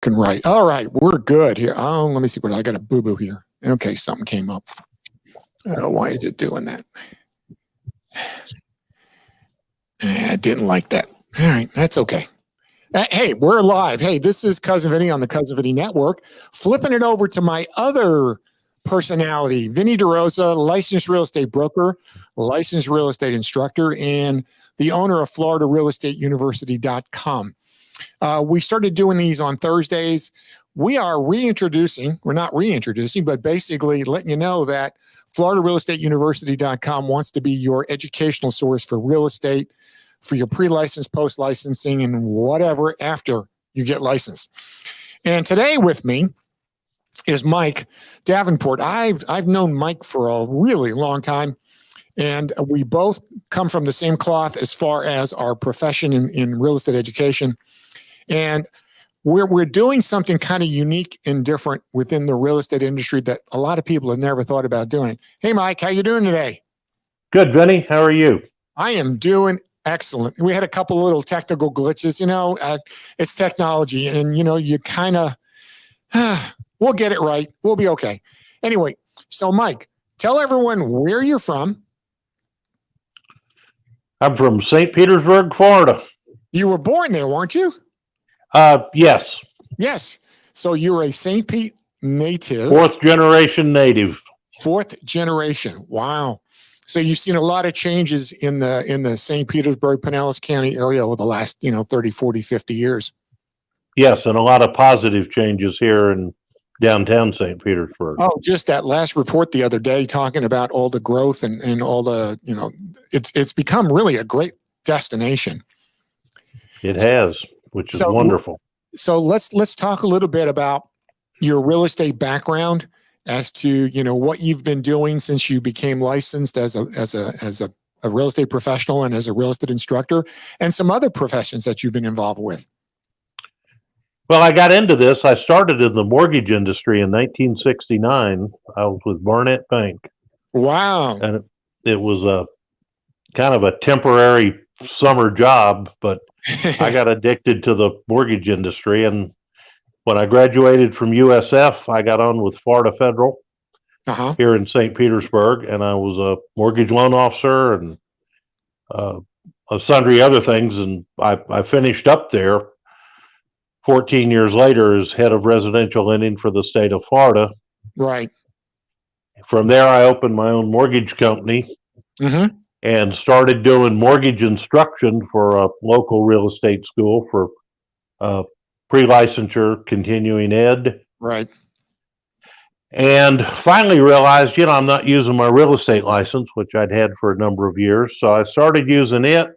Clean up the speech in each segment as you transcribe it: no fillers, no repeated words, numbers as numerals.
Can write. All right, we're good here. Oh, let me see what I got a boo-boo here. Okay, something came up. Why is it doing that? I didn't like that. All right, that's okay. Hey, we're live. Hey, this is Cousin Vinny on the Cousin Vinny Network. Flipping it over to my other personality, Vinny DeRosa, licensed real estate broker, licensed real estate instructor, and the owner of FloridaRealEstateUniversity.com. We started doing these on Thursdays. We're not reintroducing, but basically letting you know that FloridaRealEstateUniversity.com wants to be your educational source for real estate, for your pre-license, post-licensing, and whatever after you get licensed. And today with me is Mike Davenport. I've known Mike for a really long time, and we both come from the same cloth as far as our profession in real estate education. And we're doing something kind of unique and different within the real estate industry that a lot of people have never thought about doing. Hey, Mike, how you doing today? Good, Vinny. How are you? I am doing excellent. We had a couple of little technical glitches. It's technology, and you kind of we'll get it right. We'll be okay. Anyway, so Mike, tell everyone where you're from. I'm from St. Petersburg, Florida. You were born there, weren't you? Yes. Yes. So you're a St. Pete native. Fourth generation native. Fourth generation. Wow. So you've seen a lot of changes in the St. Petersburg, Pinellas County area over the last, 30, 40, 50 years. Yes, and a lot of positive changes here in downtown St. Petersburg. Oh, just that last report the other day talking about all the growth and all the, it's become really a great destination. It has, which is wonderful. So let's talk a little bit about your real estate background as to, what you've been doing since you became licensed as a real estate professional and as a real estate instructor, and some other professions that you've been involved with. Well, I got into this. I started in the mortgage industry in 1969. I was with Barnett Bank. Wow. And it was a kind of a temporary summer job, but I got addicted to the mortgage industry. And when I graduated from USF, I got on with Florida Federal here in St. Petersburg, and I was a mortgage loan officer and sundry other things. And I finished up there 14 years later as head of residential lending for the state of Florida. Right. From there, I opened my own mortgage company and started doing mortgage instruction for a local real estate school for pre-licensure, continuing ed. Right. And finally realized, I'm not using my real estate license, which I'd had for a number of years. So I started using it,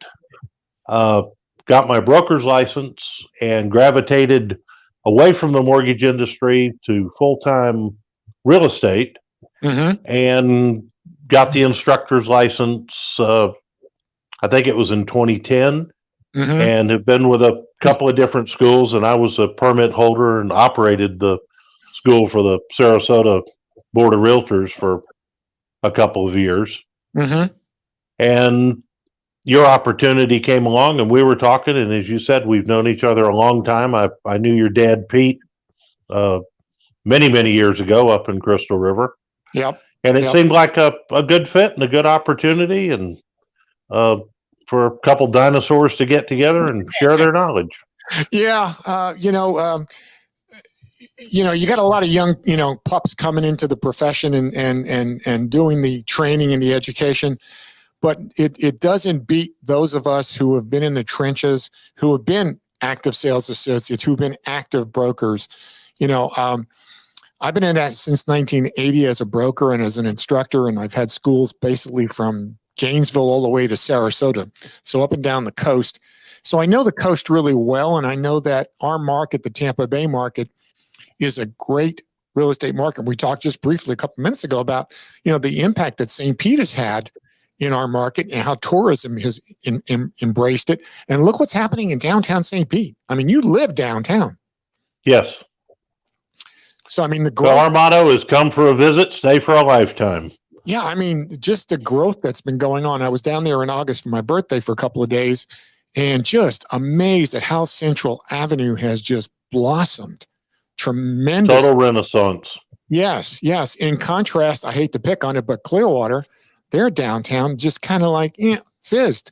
got my broker's license, and gravitated away from the mortgage industry to full-time real estate, and got the instructor's license, I think it was in 2010, and have been with a couple of different schools, and I was a permit holder and operated the school for the Sarasota Board of Realtors for a couple of years. And your opportunity came along, and we were talking, and as you said, we've known each other a long time. I knew your dad, Pete, many, many years ago up in Crystal River. Yep. And it seemed like a good fit and a good opportunity, and for a couple dinosaurs to get together and share their knowledge. Yeah. You got a lot of young, pups coming into the profession and doing the training and the education, but it doesn't beat those of us who have been in the trenches, who have been active sales associates, who've been active brokers. I've been in that since 1980 as a broker and as an instructor, and I've had schools basically from Gainesville all the way to Sarasota, so up and down the coast. So I know the coast really well, and I know that our market, the Tampa Bay market, is a great real estate market. We talked just briefly a couple minutes ago about, the impact that St. Pete has had in our market and how tourism has embraced it. And look what's happening in downtown St. Pete. I mean, you live downtown. Yes. So, I mean, the growth. So our motto is come for a visit, stay for a lifetime. Yeah, I mean, just the growth that's been going on. I was down there in August for my birthday for a couple of days and just amazed at how Central Avenue has just blossomed. tremendous. Total renaissance. Yes, yes. In contrast, I hate to pick on it, but Clearwater, their downtown just kind of like fizzed.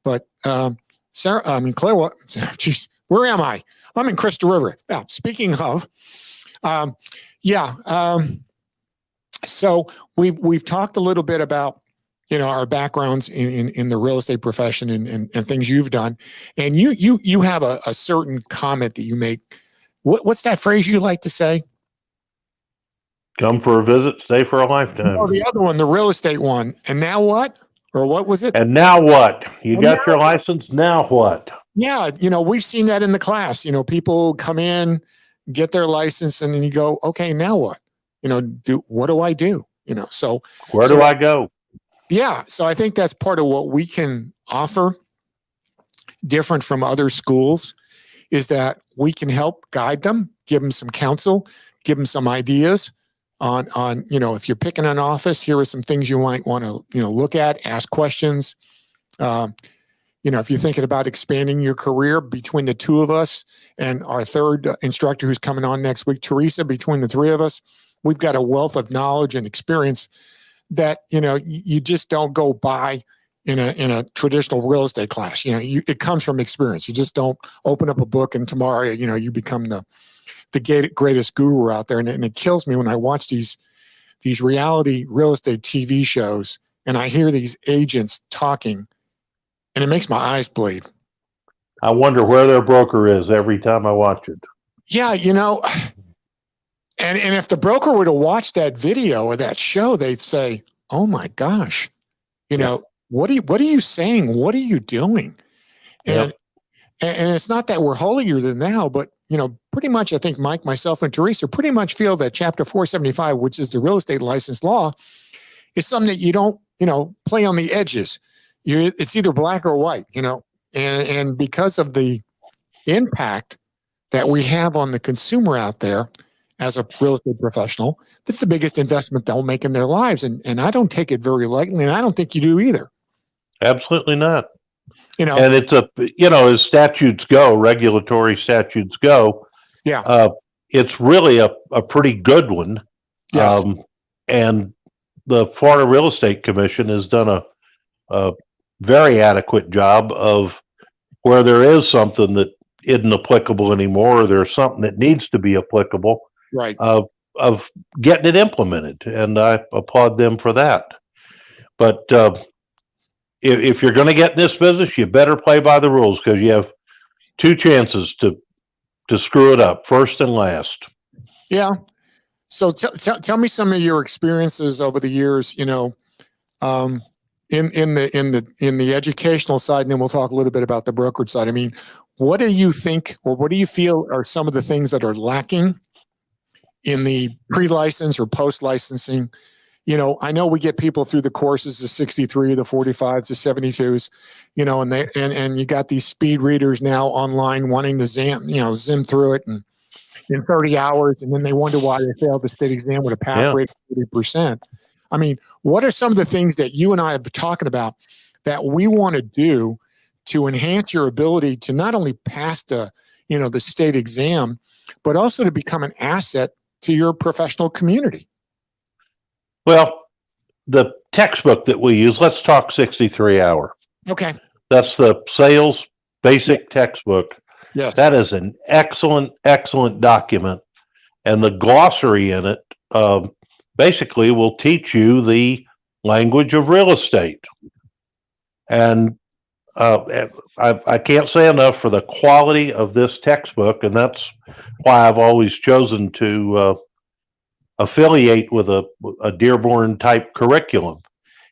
But Clearwater, geez, where am I? I'm in Crystal River. Now, speaking of, so we've talked a little bit about our backgrounds in the real estate profession and things you've done, and you have a certain comment that you make. What's that phrase you like to say? Come for a visit, stay for a lifetime. Oh, the other one, the real estate one. And now what? Or what was it? And now what? You got your license, now what? Yeah, we've seen that in the class. People come in, get their license, and then you go, okay, now what? What do I do? So where do I go? Yeah, so I think that's part of what we can offer different from other schools is that we can help guide them, give them some counsel, give them some ideas on if you're picking an office, here are some things you might want to look at, ask questions. If you're thinking about expanding your career between the two of us and our third instructor who's coming on next week, Teresa, between the three of us, we've got a wealth of knowledge and experience that you just don't go by in a traditional real estate class. It comes from experience. You just don't open up a book and tomorrow you become the greatest guru out there. And it kills me when I watch these reality real estate TV shows and I hear these agents talking, and it makes my eyes bleed. I wonder where their broker is every time I watch it. Yeah, And if the broker were to watch that video or that show, they'd say, "Oh my gosh, what are you saying? What are you doing?" And it's not that we're holier than thou, but pretty much I think Mike, myself, and Teresa pretty much feel that Chapter 475, which is the real estate license law, is something that you don't play on the edges. It's either black or white, and because of the impact that we have on the consumer out there. As a real estate professional, that's the biggest investment they'll make in their lives. And I don't take it very lightly, and I don't think you do either. Absolutely not. And it's as statutes go, regulatory statutes go, it's really a pretty good one. Yes. And the Florida Real Estate Commission has done a very adequate job of where there is something that isn't applicable anymore, or there's something that needs to be applicable. Right. Of getting it implemented, and I applaud them for that. But if you're going to get in this business, you better play by the rules, because you have two chances to screw it up, first and last. Yeah. So tell me some of your experiences over the years. In the educational side, and then we'll talk a little bit about the brokerage side. I mean, what do you think, or what do you feel are some of the things that are lacking in the pre-license or post-licensing? I know we get people through the courses, the 63, the 45s, the 72s, and you got these speed readers now online wanting to zim through it and in 30 hours, and then they wonder why they failed the state exam with a pass rate of 30%. I mean, what are some of the things that you and I have been talking about that we want to do to enhance your ability to not only pass the state exam, but also to become an asset to your professional community? Well, the textbook that we use, let's talk 63 hour. Okay. That's the sales basic textbook. Yes. That is an excellent, excellent document. And the glossary in it basically will teach you the language of real estate. And I can't say enough for the quality of this textbook, and that's why I've always chosen to affiliate with a Dearborn type curriculum.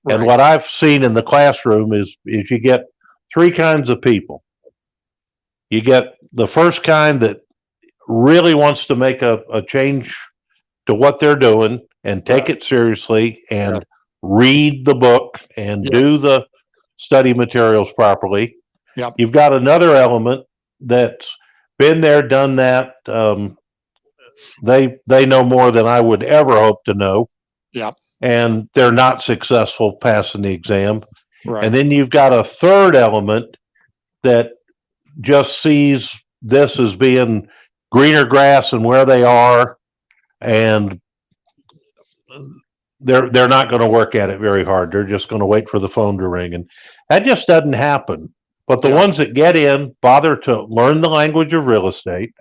Right. And what I've seen in the classroom is you get three kinds of people. You get the first kind that really wants to make a change to what they're doing and take it seriously and read the book and do the study materials properly. Yep. You've got another element that's been there, done that. They know more than I would ever hope to know. Yep. And they're not successful passing the exam. Right. And then you've got a third element that just sees this as being greener grass and where they are, and they're not going to work at it very hard. They're just going to wait for the phone to ring, and that just doesn't happen. But the ones that get in bother to learn the language of real estate,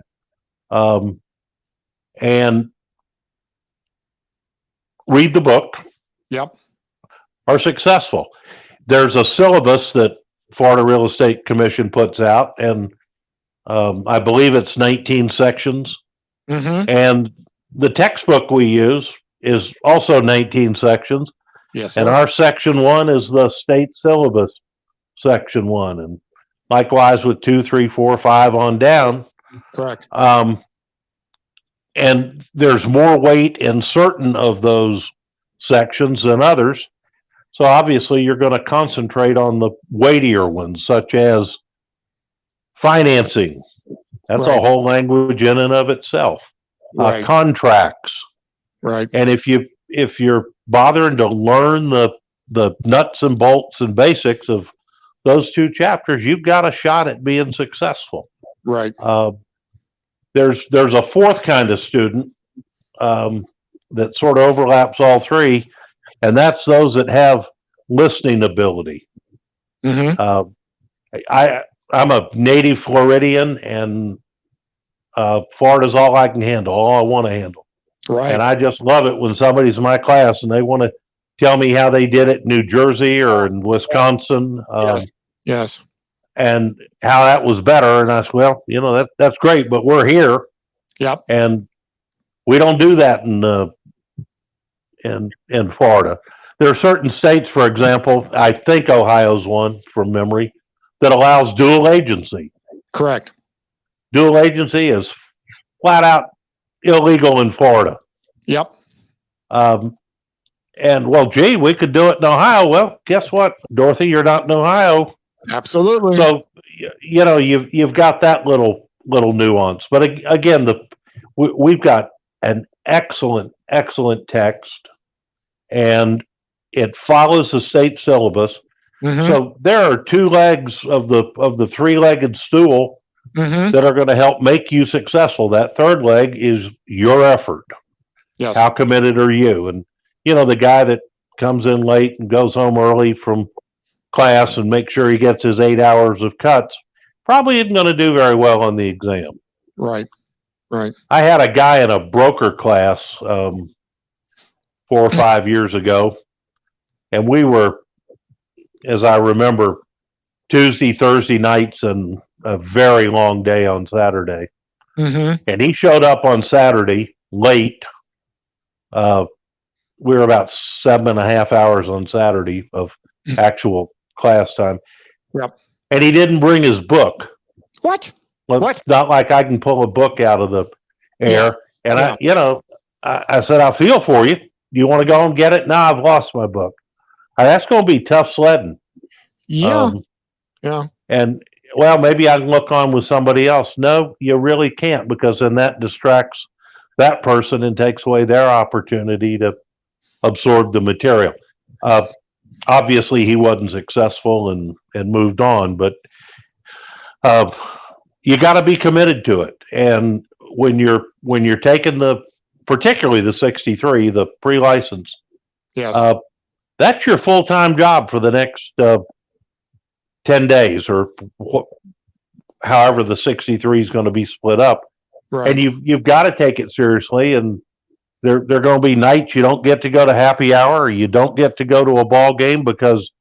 and read the book. Yep. Are successful. There's a syllabus that Florida Real Estate Commission puts out, and I believe it's 19 sections. Mm-hmm. And the textbook we use is also 19 sections. Yes. And our section 1 is the state syllabus section 1, and likewise with 2, 3, 4, 5 on down. Correct. And there's more weight in certain of those sections than others. So obviously you're going to concentrate on the weightier ones, such as financing. That's a whole language in and of itself. Contracts. Right. And if you're bothering to learn the nuts and bolts and basics of those 2 chapters, you've got a shot at being successful. Right. There's a 4th kind of student that sort of overlaps all 3, and that's those that have listening ability. Mm-hmm. I'm a native Floridian, and Florida's all I can handle, all I want to handle. Right. And I just love it when somebody's in my class and they want to tell me how they did it in New Jersey or in Wisconsin. Yes. And how that was better. And I said, well, that's great, but we're here. Yep. And we don't do that in Florida. There are certain states, for example, I think Ohio's one from memory, that allows dual agency. Correct. Dual agency is flat out illegal in Florida. Yep. And well, gee, we could do it in Ohio. Well, guess what, Dorothy, you're not in Ohio. Absolutely. So you've got that little nuance. But again, we've got an excellent text, and it follows the state syllabus. Mm-hmm. So there are 2 legs of the 3-legged stool mm-hmm. that are going to help make you successful. That 3rd leg is your effort. Yes. How committed are you? And the guy that comes in late and goes home early from class and makes sure he gets his 8 hours of cuts probably isn't going to do very well on the exam. Right. I had a guy in a broker class 4 or 5 years ago, and we were, as I remember, Tuesday, Thursday nights and a very long day on Saturday. Mm-hmm. And he showed up on Saturday late. We were about 7.5 hours on Saturday of actual class time. Yep. And he didn't bring his book. What? It's not like I can pull a book out of the air. Yeah. And I said, I feel for you. Do you want to go and get it? No, I've lost my book. That's going to be tough sledding. Yeah. And well, maybe I can look on with somebody else. No, you really can't, because then that distracts that person and takes away their opportunity to absorb the material. Obviously, he wasn't successful and moved on, but you got to be committed to it. And when you're taking particularly the 63, the pre-license, yes, that's your full-time job for the next 10 days or however the 63 is going to be split up. right. And you've got to take it seriously. And there are going to be nights you don't get to go to happy hour, or you don't get to go to a ball game because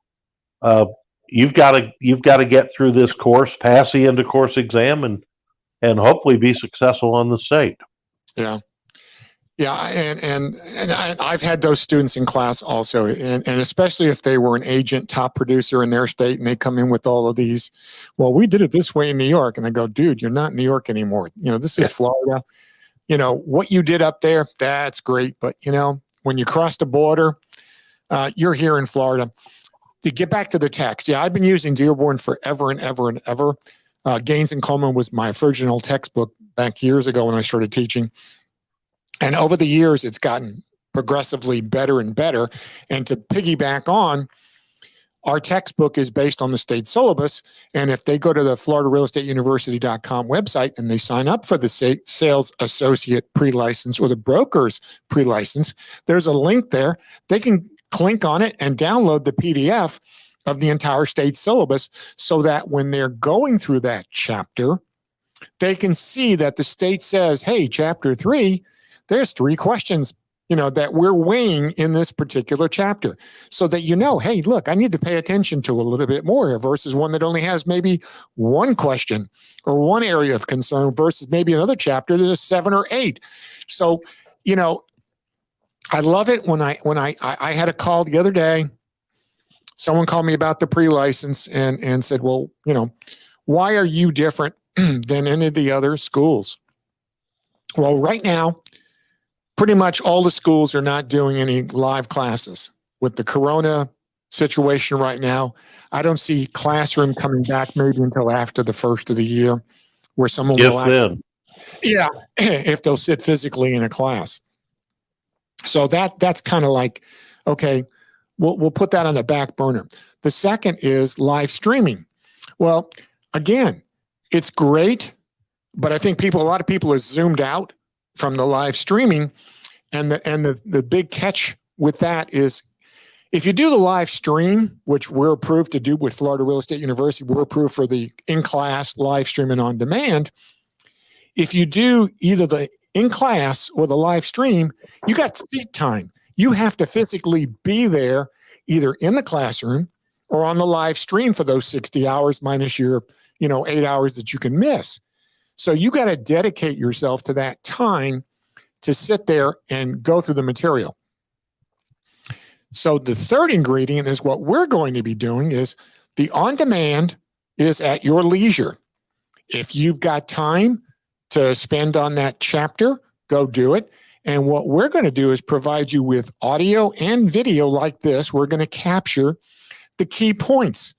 you've got to get through this course, pass the end of course exam, and hopefully be successful on the state. Yeah. And I've had those students in class also, and especially if they were an agent, top producer in their state, and they come in with all of these. Well, we did it this way in New York, and I go, dude, you're not in New York anymore. This is Florida. What you did up there, that's great, but when you cross the border, you're here in Florida. To get back to the text, I've been using Dearborn forever and ever and ever. Gaines and Coleman was my original textbook back years ago when I started teaching. And over the years, it's gotten progressively better and better. And to piggyback on, Our textbook is based on the state syllabus. And if they go to the FloridaRealEstateUniversity.com website and they sign up for the sales associate pre-license or the broker's pre-license, there's a link there. They can click on it and download the PDF of the entire state syllabus so that when they're going through that chapter, they can see that the state says, hey, chapter 3, there's 3 questions that we're weighing in this particular chapter, so that hey, look, I need to pay attention to a little bit more versus one that only has maybe 1 question or 1 area of concern versus maybe another chapter that is 7 or 8. So, I love it when I had a call the other day. Someone called me about the pre-license and said, well, why are you different than any of the other schools? Well, right now, pretty much all the schools are not doing any live classes. With the corona situation right now, I don't see classroom coming back maybe until after the first of the year, where someone will if they'll sit physically in a class. So that's kind of like, okay, we'll put that on the back burner. The second is live streaming. Well, again, it's great, but I think a lot of people are zoomed out from the live streaming, and the big catch with that is, if you do the live stream, which we're approved to do with Florida Real Estate University, we're approved for the in-class live stream and on demand. If you do either the in-class or the live stream, you got seat time. You have to physically be there, either in the classroom or on the live stream for those 60 hours minus your 8 hours that you can miss. So you got to dedicate yourself to that time to sit there and go through the material. So the third ingredient is what we're going to be doing is the on-demand is at your leisure. If you've got time to spend on that chapter, go do it. And what we're going to do is provide you with audio and video like this. We're going to capture the key points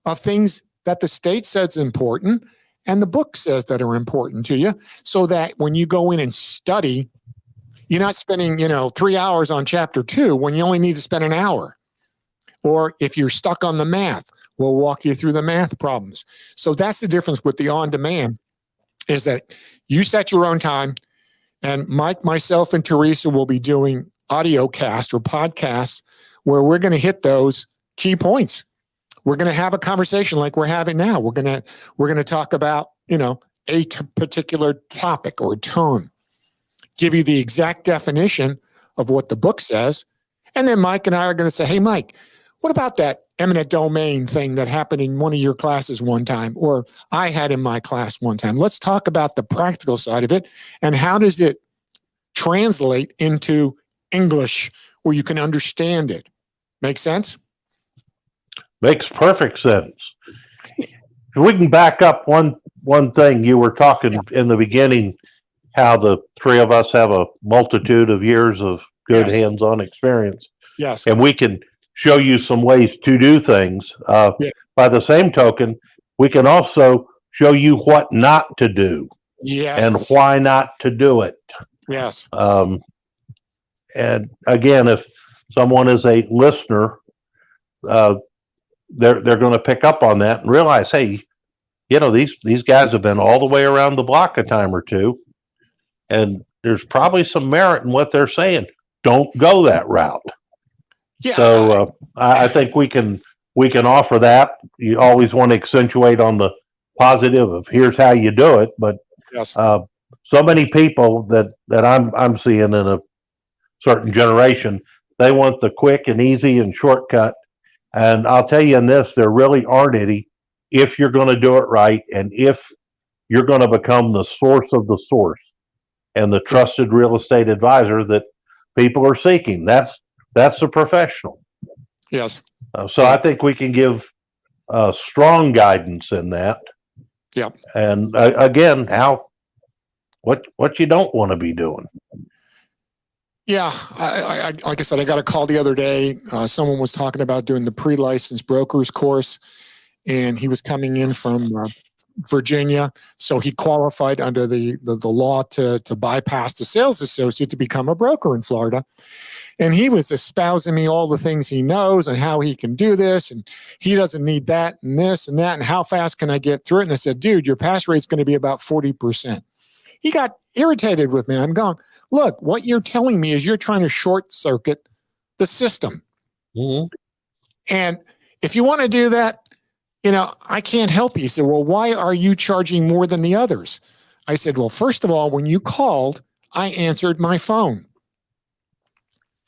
of things that the state says is important and the book says that are important to you, so that when you go in and study, you're not spending, 3 hours on chapter 2 when you only need to spend an hour. Or if you're stuck on the math, we'll walk you through the math problems. So that's the difference with the on-demand, is that you set your own time, and Mike, myself, and Teresa will be doing audio cast or podcasts where we're going to hit those key points. We're going to have a conversation like we're having now. We're going to talk about, a particular topic or term, give you the exact definition of what the book says. And then Mike and I are going to say, hey, Mike, what about that eminent domain thing that happened in one of your classes one time, or I had in my class one time? Let's talk about the practical side of it and how does it translate into English where you can understand it. Make sense? Makes perfect sense. If we can back up one thing, you were talking in the beginning how the 3 of us have a multitude of years of good hands-on experience. Yes. And we can show you some ways to do things. By the same token, we can also show you what not to do. Yes. And why not to do it. Yes. And again, if someone is a listener, they're going to pick up on that and realize, hey, these guys have been all the way around the block a time or two, and there's probably some merit in what they're saying. Don't go that route. Yeah. So I think we can offer that. You always want to accentuate on the positive of here's how you do it, but so many people that I'm seeing in a certain generation, they want the quick and easy and shortcut. And I'll tell you in this, there really aren't any if you're going to do it right and if you're going to become the source of the source and the trusted real estate advisor that people are seeking. That's a professional. Yes. So I think we can give strong guidance in that. Yeah. And again, what you don't want to be doing. Yeah, I like I said, I got a call the other day. Someone was talking about doing the pre-licensed brokers course, and he was coming in from Virginia. So he qualified under the law to bypass the sales associate to become a broker in Florida. And he was espousing me all the things he knows and how he can do this. And he doesn't need that and this and that. And how fast can I get through it? And I said, dude, your pass rate's going to be about 40%. He got irritated with me. I'm going, look, what you're telling me is you're trying to short circuit the system. Mm-hmm. And if you want to do that, I can't help you. He said, well, why are you charging more than the others? I said, well, first of all, when you called, I answered my phone.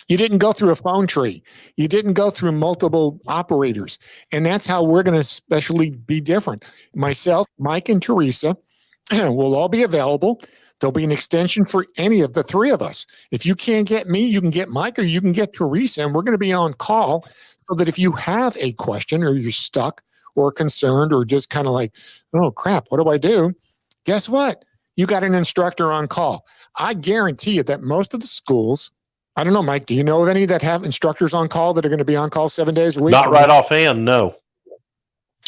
You didn't go through a phone tree. You didn't go through multiple operators. And that's how we're going to especially be different. Myself, Mike, and Teresa will all be available. There'll be an extension for any of the three of us. If you can't get me, you can get Mike or you can get Teresa, and we're going to be on call so that if you have a question or you're stuck or concerned or just kind of like, oh, crap, what do I do? Guess what? You got an instructor on call. I guarantee you that most of the schools, I don't know, Mike, do you know of any that have instructors on call that are going to be on call 7 days a week? Not right offhand, no.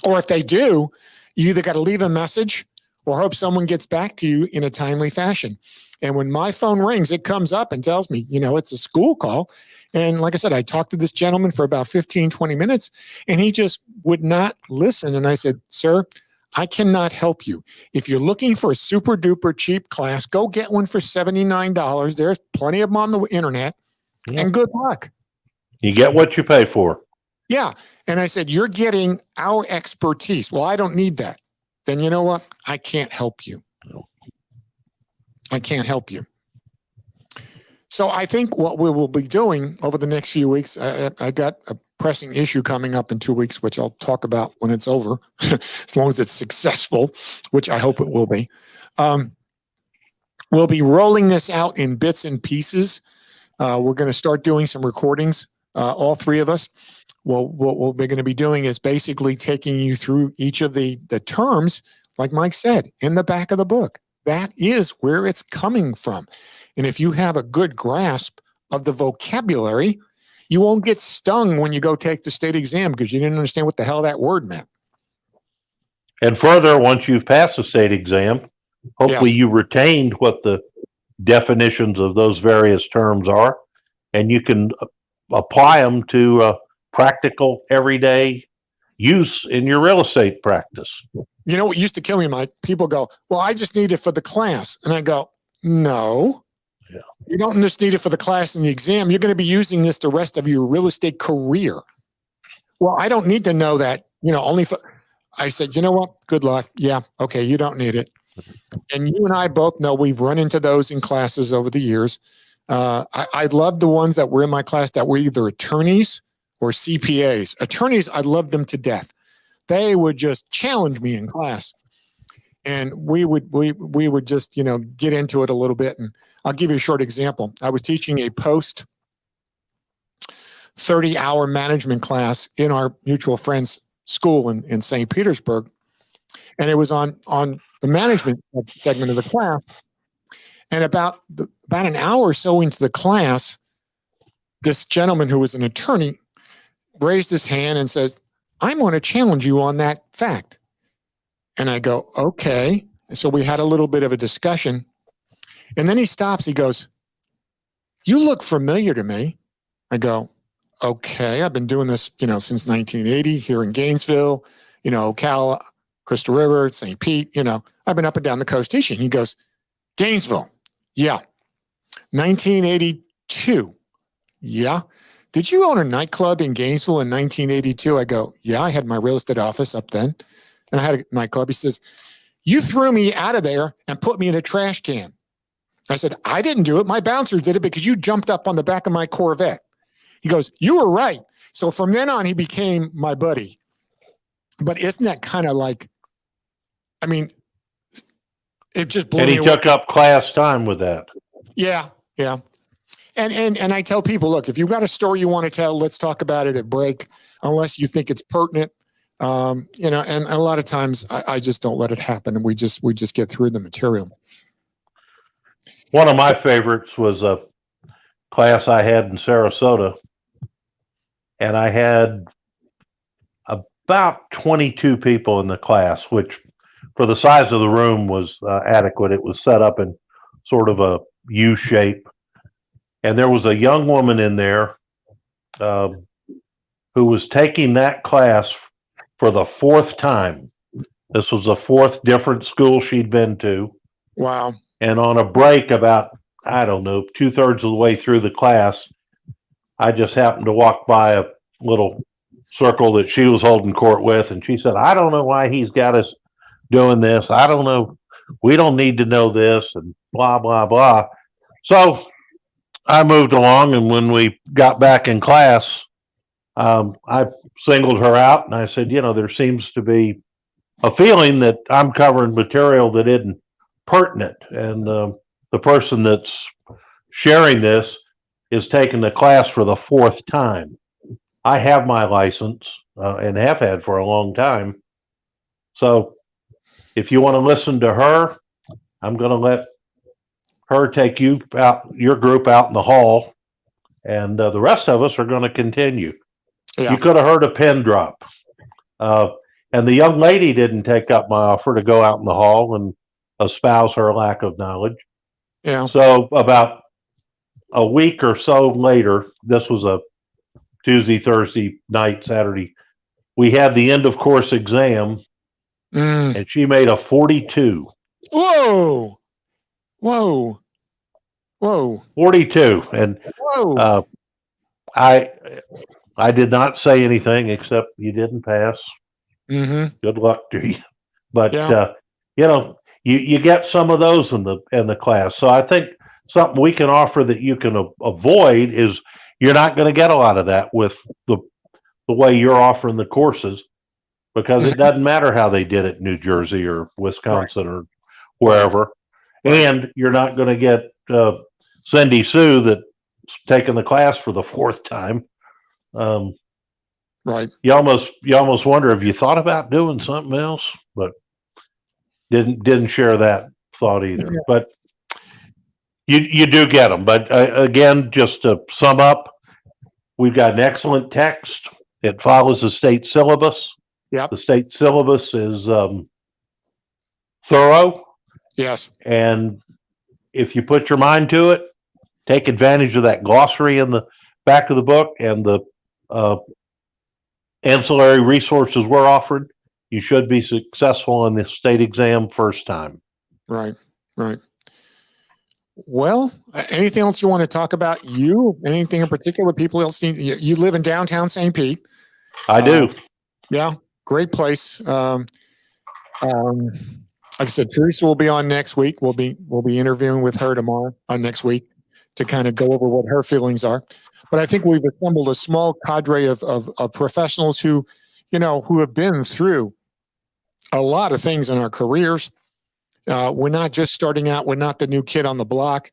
Or if they do, you either got to leave a message or hope someone gets back to you in a timely fashion. And when my phone rings, it comes up and tells me, it's a school call. And like I said, I talked to this gentleman for about 15, 20 minutes, and he just would not listen. And I said, sir, I cannot help you. If you're looking for a super duper cheap class, go get one for $79. There's plenty of them on the internet. Yeah. And good luck. You get what you pay for. Yeah. And I said, you're getting our expertise. Well, I don't need that. Then you know what? I can't help you. I can't help you. So I think what we will be doing over the next few weeks, I got a pressing issue coming up in 2 weeks, which I'll talk about when it's over, as long as it's successful, which I hope it will be. We'll be rolling this out in bits and pieces. We're going to start doing some recordings, all three of us. Well, what we're going to be doing is basically taking you through each of the terms, like Mike said, in the back of the book. That is where it's coming from. And if you have a good grasp of the vocabulary, you won't get stung when you go take the state exam because you didn't understand what the hell that word meant. And further, once you've passed the state exam, hopefully you retained what the definitions of those various terms are, and you can apply them to practical, everyday use in your real estate practice. You know what used to kill me, Mike? People go, well, I just need it for the class. And I go, no. Yeah. You don't just need it for the class and the exam. You're going to be using this the rest of your real estate career. Well, I don't need to know that, only for, I said, you know what? Good luck. Yeah. Okay. You don't need it. And you and I both know we've run into those in classes over the years. I love the ones that were in my class that were either attorneys or CPAs. Attorneys, I loved them to death. They would just challenge me in class. And we would just, get into it a little bit. And I'll give you a short example. I was teaching a post 30-hour management class in our mutual friend's school in St. Petersburg. And it was on the management segment of the class. And about an hour or so into the class, this gentleman who was an attorney raised his hand and says, I'm going to challenge you on that fact. And I go, okay. So we had a little bit of a discussion. And then he stops. He goes, you look familiar to me. I go, okay. I've been doing this, since 1980 here in Gainesville, Ocala, Crystal River, St. Pete, I've been up and down the coast teaching. He goes, Gainesville. Yeah. 1982. Yeah. Did you own a nightclub in Gainesville in 1982? I go, yeah, I had my real estate office up then. And I had a nightclub. He says, you threw me out of there and put me in a trash can. I said, I didn't do it. My bouncers did it because you jumped up on the back of my Corvette. He goes, you were right. So from then on, he became my buddy. But isn't that kind of like, it just blew me away. And he took up class time with that. Yeah, yeah. And I tell people, look, if you've got a story you want to tell, let's talk about it at break, unless you think it's pertinent. And a lot of times I just don't let it happen, and we just get through the material. One of my favorites was a class I had in Sarasota, and I had about 22 people in the class, which for the size of the room was adequate. It was set up in sort of a U shape, and there was a young woman in there who was taking that class for the fourth time. This was the fourth different school she'd been to. Wow. And on a break, about, I don't know, 2/3 of the way through the class, I just happened to walk by a little circle that she was holding court with, and she said, "I don't know why he's got us doing this. I don't know. We don't need to know this," and blah, blah, blah. So I moved along, and when we got back in class, I singled her out, and I said, there seems to be a feeling that I'm covering material that isn't pertinent, and the person that's sharing this is taking the class for the fourth time. I have my license and have had for a long time. So if you want to listen to her, I'm going to let her take you out, your group out in the hall, and the rest of us are going to continue. Yeah. You could have heard a pin drop. And the young lady didn't take up my offer to go out in the hall and espouse her lack of knowledge. Yeah. So about a week or so later, this was a Tuesday, Thursday night, Saturday, we had the end of course exam, and she made a 42. Whoa. Whoa. Whoa. 42. And Whoa. I did not say anything except you didn't pass. Mm-hmm. Good luck to you. But Yeah. you get some of those in the class. So I think something we can offer that you can avoid is you're not going to get a lot of that with the way you're offering the courses, because it doesn't matter how they did it in New Jersey or Wisconsin or wherever. Right. And you're not going to get Cindy Sue that's taking the class for the fourth time. Right. You almost wonder if you thought about doing something else, but didn't share that thought either. Yeah. But you do get them. But again, just to sum up, we've got an excellent text. It follows the state syllabus. Yep. The state syllabus is thorough, Yes. and if you put your mind to it, take advantage of that glossary in the back of the book and the ancillary resources we're offering, you should be successful in the state exam first time. Right. Right. Well, anything else you want to talk about? Anything in particular people else need? You live in downtown St. Pete. I do. Yeah. Great place. Like I said, Teresa will be on next week. We'll be interviewing with her tomorrow next week to kind of go over what her feelings are. But I think we've assembled a small cadre of professionals who have been through a lot of things in our careers. We're not just starting out. We're not the new kid on the block.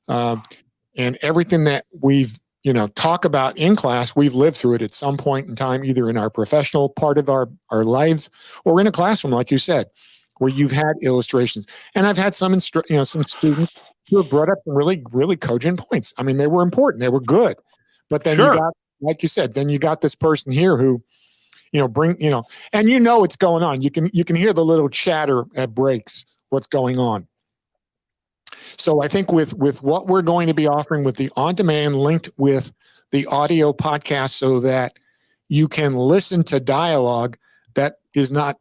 And everything that we've, talk about in class, we've lived through it at some point in time, either in our professional part of our lives or in a classroom, like you said, where you've had illustrations. And I've had some students who have brought up some really, really cogent points. I mean, they were important. They were good. But then you got, like you said, then you got this person here who, and what's going on. You can hear the little chatter at breaks, what's going on. So I think with what we're going to be offering with the on-demand linked with the audio podcast, so that you can listen to dialogue that is not,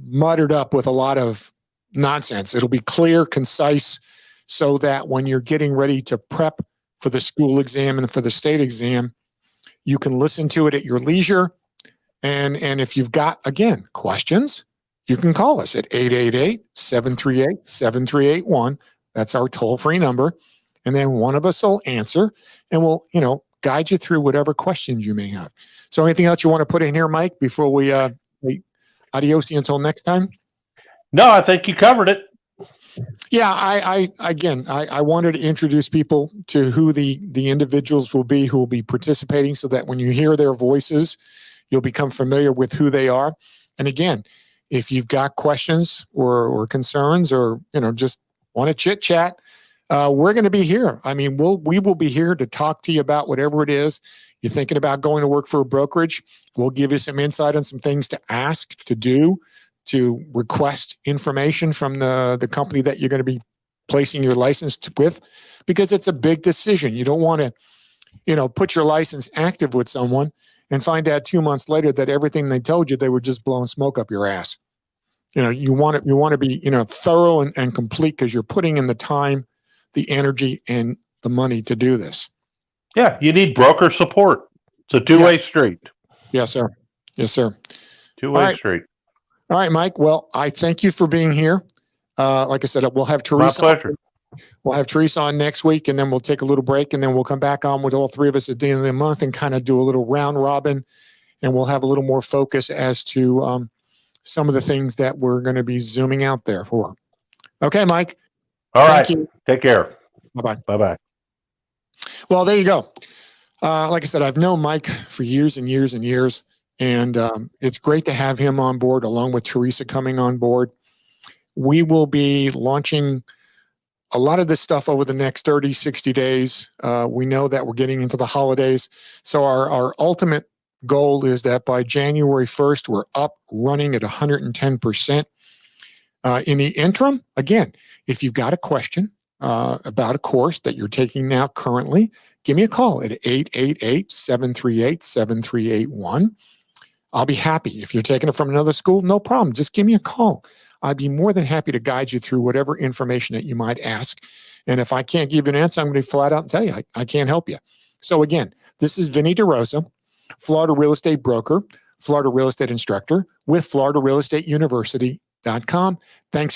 muttered up with a lot of nonsense. It'll be clear, concise, so that when you're getting ready to prep for the school exam and for the state exam, you can listen to it at your leisure. And if you've got, again, questions, you can call us at 888-738-7381. That's our toll-free number. And then one of us will answer, and we'll, guide you through whatever questions you may have. So anything else you want to put in here, Mike, before we adios until next time? No, I think you covered it. Yeah, I wanted to introduce people to who the individuals will be who will be participating, so that when you hear their voices, you'll become familiar with who they are. And again, if you've got questions or concerns, or just want to chit chat, we're going to be here. I mean, we will be here to talk to you about whatever it is you're thinking about going to work for a brokerage. We'll give you some insight on some things to ask, to do, to request information from the company that you're going to be placing your license with, because it's a big decision. You don't want to, put your license active with someone and find out 2 months later that everything they told you, they were just blowing smoke up your ass. You want to be, thorough and complete, because you're putting in the time, the energy, and the money to do this. Yeah, you need broker support. It's a two-way street. Yes, sir. Yes, sir. Two-way street. All right, Mike. Well, I thank you for being here. Like I said, we'll have Teresa. My pleasure. We'll have Teresa on next week, and then we'll take a little break, and then we'll come back on with all three of us at the end of the month and kind of do a little round robin, and we'll have a little more focus as to some of the things that we're going to be zooming out there for. Okay, Mike. All right. Thank you. Take care. Bye-bye. Bye-bye. Well, there you go. Like I said, I've known Mike for years and years and years, and it's great to have him on board along with Teresa coming on board. We will be launching a lot of this stuff over the next 30, 60 days. We know that we're getting into the holidays. So our ultimate goal is that by January 1st, we're up running at 110%. In the interim, again, if you've got a question about a course that you're taking now currently, give me a call at 888-738-7381. I'll be happy. If you're taking it from another school, no problem. Just give me a call. I'd be more than happy to guide you through whatever information that you might ask. And if I can't give you an answer, I'm going to be flat out and tell you I can't help you. So again, this is Vinny DeRosa, Florida real estate broker, Florida real estate instructor with FloridaRealEstateUniversity.com. Thanks